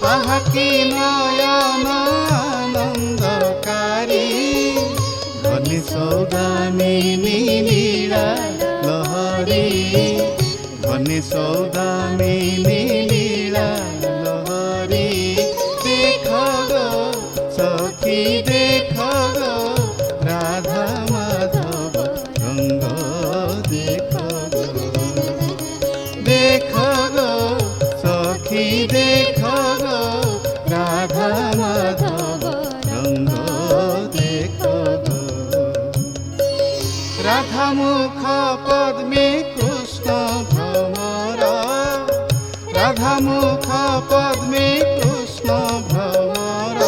আহা কি নয়ন আনন্দকারী ধনী সৌদামিনী লীলা লহরী ধনী সৌদামিনী লীলা লহরী দেখ গো সখী দেখ গো রাধা মাধব রঙ্গ দেখ গো দেখ গো সখী দেখ গো রাধা মাধব রঙ্গ দেখ গো রাধা মুখ পদ্মে কৃষ্ণ ভ্রমর রাধা মুখ পদ্মে কৃষ্ণ ভ্রমর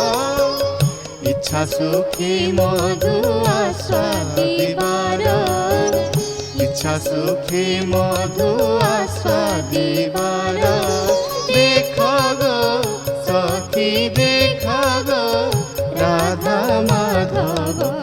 ইচ্ছা সুখী মধু আস্বাদিবার ইচ্ছা সুখী মধু আস্বাদিবার দেখ গো সখী দেখ গো রাধা মাধব